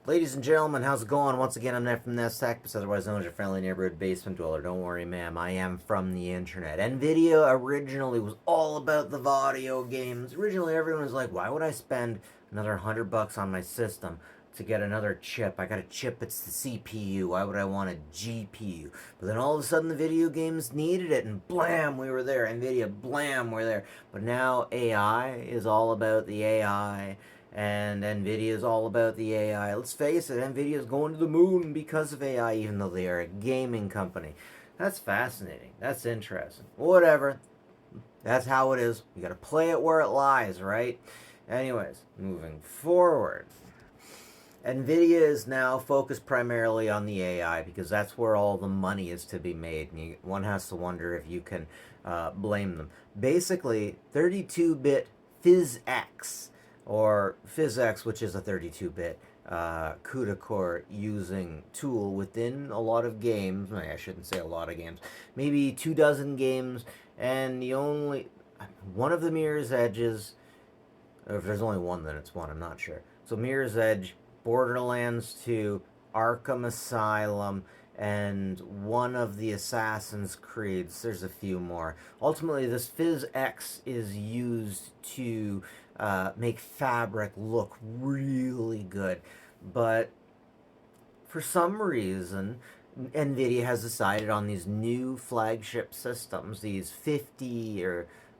Ladies and gentlemen, how's it going? Once again, I'm Ned from Tech, otherwise known as your friendly neighborhood basement dweller. Don't worry, ma'am, I am from the internet. Nvidia originally was all about the audio games. Originally, everyone was like, why would I spend another $100 on my system to get another chip? I got a chip, it's the CPU. Why would I want a GPU? But then all of a sudden, the video games needed it, and blam, we were there. Nvidia, blam, we're there. But now AI is all about the AI, and Nvidia is all about the AI. Let's face it, Nvidia is going to the moon because of AI, even though they are a gaming company. That's fascinating. That's interesting. Whatever. That's how it is. You got to play it where it lies, right? Anyways, moving forward. Nvidia is now focused primarily on the AI because that's where all the money is to be made. And one has to wonder if you can blame them. Basically, 32-bit PhysX, or PhysX, which is a 32-bit CUDA core using tool within a lot of games. I shouldn't say a lot of games. Maybe 24 games, and the only one of the Mirror's Edges. Or if there's only one, then it's one. I'm not sure. So Mirror's Edge, Borderlands 2, Arkham Asylum, and one of the Assassin's Creeds. There's a few more. Ultimately, this PhysX is used to make Fabric look really good. But for some reason, Nvidia has decided on these new flagship systems, these 50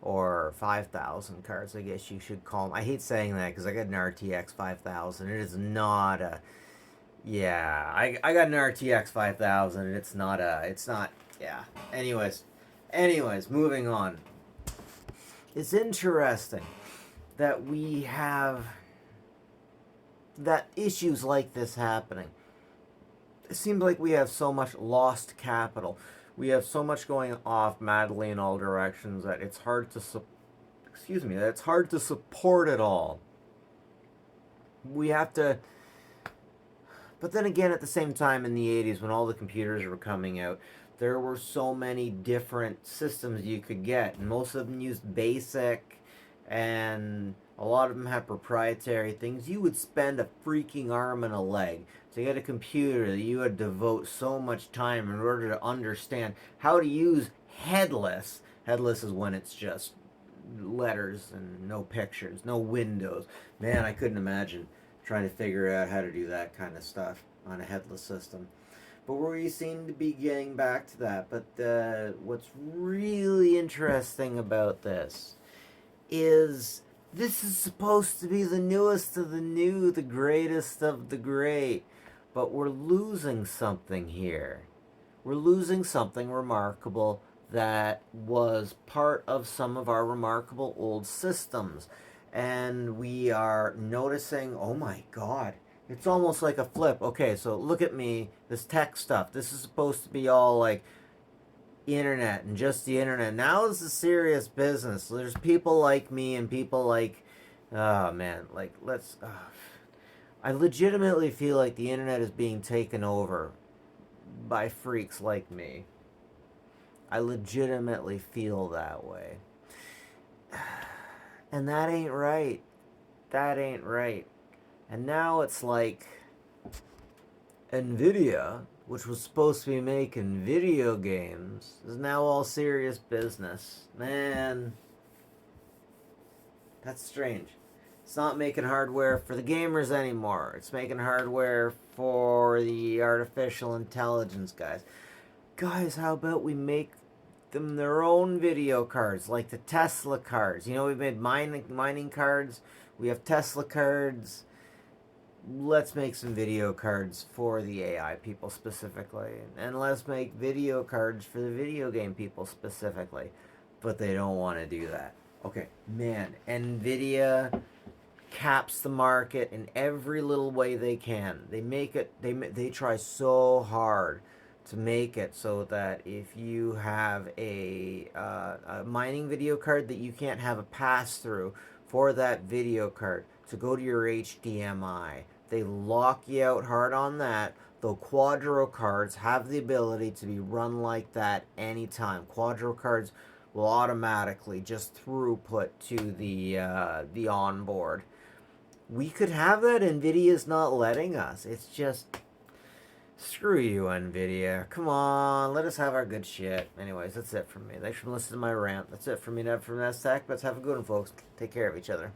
or 5,000 cards, I guess you should call them. I hate saying that because I got an RTX 5000. It is not a, yeah, I got an RTX 5000 and it's not, yeah. Anyways, moving on. It's interesting that we have that issues like this happening. It seems like we have so much lost capital. We have so much going off madly in all directions that it's hard to it's hard to support it all. We have to. But then again, at the same time, in the 80s, when all the computers were coming out, there were so many different systems you could get, and most of them used BASIC, and a lot of them have proprietary things. You would spend a freaking arm and a leg to get a computer that you would devote so much time in order to understand how to use headless. Headless is when it's just letters and no pictures, no windows. Man, I couldn't imagine trying to figure out how to do that kind of stuff on a headless system. But we seem to be getting back to that. But what's really interesting about this is is supposed to be the newest of the new, the greatest of the great. But we're losing something here. We're losing something remarkable that was part of some of our remarkable old systems. And we are noticing, oh my god, it's almost like a flip. Okay, so look at me, this tech stuff. This is supposed to be all like internet and just the internet. Now is a serious business. There's people like me and people like, oh man, like I legitimately feel like the internet is being taken over by freaks like me. I legitimately feel that way. And that ain't right. That ain't right. And now it's like Nvidia, which was supposed to be making video games, is now all serious business. Man, that's strange. It's not making hardware for the gamers anymore. It's making hardware for the artificial intelligence guys. Guys, how about we make them their own video cards, like the Tesla cards? You know, we've made mining cards. We have Tesla cards. Let's make some video cards for the AI people specifically. And let's make video cards for the video game people specifically. But they don't want to do that. Okay, man, Nvidia caps the market in every little way they can. They make it, they try so hard to make it so that if you have a mining video card, that you can't have a pass-through for that video card to go to your HDMI. They lock you out hard on that, though Quadro cards have the ability to be run like that anytime. Quadro cards will automatically just throughput to the onboard. We could have that. Nvidia's not letting us. It's just... Screw you, Nvidia. Come on, let us have our good shit. Anyways, that's it from me. Thanks for listening to my rant. That's it from me, Nev from NestTech. Let's have a good one, folks. Take care of each other.